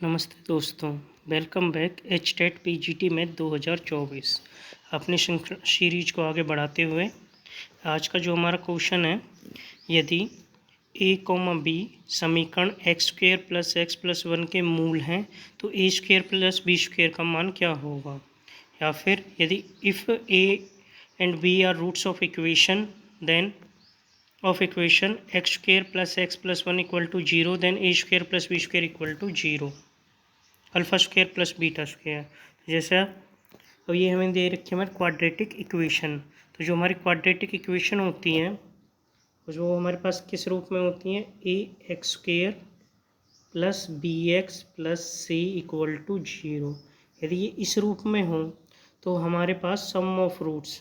नमस्ते दोस्तों, welcome back HTET PGT math 2024। अपनी सीरीज को आगे बढ़ाते हुए आज का जो हमारा क्वेश्चन है, यदि a, b समीकरण x square plus x plus 1 के मूल हैं तो a square plus b square का मान क्या होगा। या फिर यदि if a and b are roots of equation then of equation x square plus x plus 1 equal to 0 then a square plus b square equal to 0 alpha square plus beta square. जैसे अब ये हमें दे रखी है हमारी quadratic equation. तो जो हमारी क्वाड्रेटिक इक्वेशन होती हैं जो हमारे पास किस रूप में होती हैं, A x square plus B x plus C equal to 0। यदि ये इस रूप में हो तो हमारे पास सम ऑफ रूट्स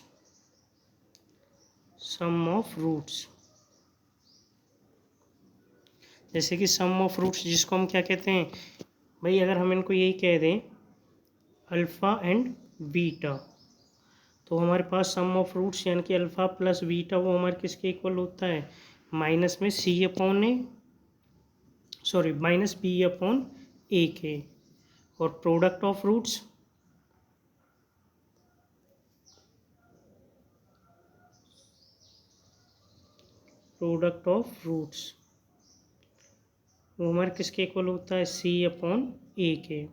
जैसे कि सम ऑफ रूट्स जिसको हम क्या कहते हैं भाई, अगर हम इनको यही कह दें अल्फ़ा एंड बीटा, तो हमारे पास सम ऑफ रूट्स यानी कि अल्फ़ा प्लस बीटा वो हमारे किसके इक्वल होता है, माइनस में माइनस बी अपॉन ए के। और प्रोडक्ट ऑफ रूट्स वो हमारे किसके इक्वल होता है, सी अपॉन ए के।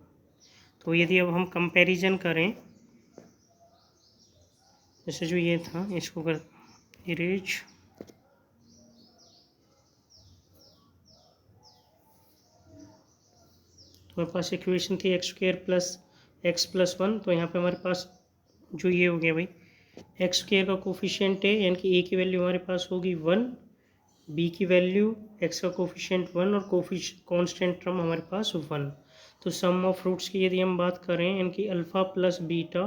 तो यदि अब हम कंपैरिजन करें, जैसे जो ये था इसको कर इरेज, हमारे पास इक्वेशन थी x square plus x plus 1। तो यहाँ पे हमारे पास जो ये हो गया भाई, एक्स स्क्वेयर का कोफिशिएंट है यानी कि ए की वैल्यू हमारे पास होगी 1, बी की वैल्यू एक्स का कोफिशिएंट 1 और कांस्टेंट टर्म हमारे पास 1। तो सम ऑफ रूट्स की यदि हम बात करें यानी कि अल्फ़ा प्लस बीटा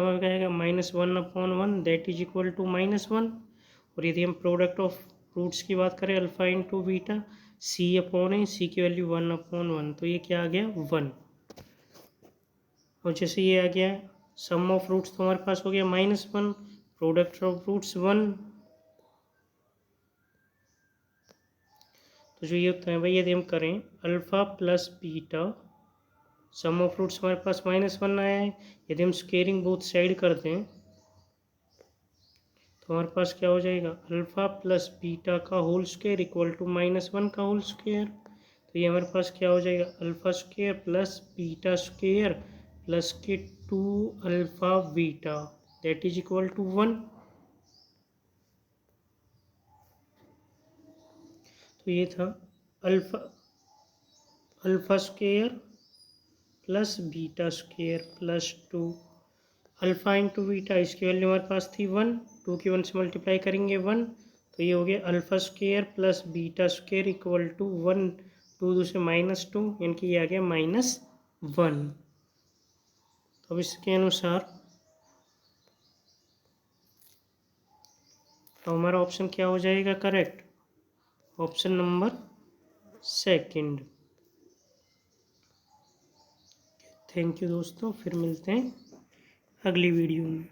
में क्या आएगा, -1/1 दैट इज इक्वल टू -1। और यदि हम प्रोडक्ट ऑफ रूट्स की बात करें अल्फ़ा इंटू बीटा, सी अपॉन ए, सी की वैल्यू 1/1, तो ये क्या आ गया 1। और जैसे ये आ गया सम ऑफ रूट्स तो हमारे पास हो गया -1, प्रोडक्ट ऑफ रूट्स 1। तो जो ये होता है भाई, यदि हम करें alpha plus beta, sum of roots हमारे पास -1 आया है। यदि हम स्क्वेयरिंग बोथ साइड करते हैं तो हमारे पास क्या हो जाएगा, अल्फ़ा प्लस बीटा का होल स्क्वायर इक्वल टू -1 का होल स्क्वायर। तो ये हमारे पास क्या हो जाएगा, alpha square plus beta square plus के 2 alpha beta that is equal to 1। तो ये था alpha square plus beta square plus 2 alpha into beta, इसकी वैल्यू हमारे पास थी 1, 2 की 1 से मल्टीप्लाई करेंगे 1। तो ये हो गया alpha square plus beta square equal to 1, 2 से -2 यानी कि ये आ गया -1। तो अब इसके अनुसार तो हमारा ऑप्शन क्या हो जाएगा correct, option number second. Thank you दोस्तों, फिर मिलते हैं अगली वीडियो में।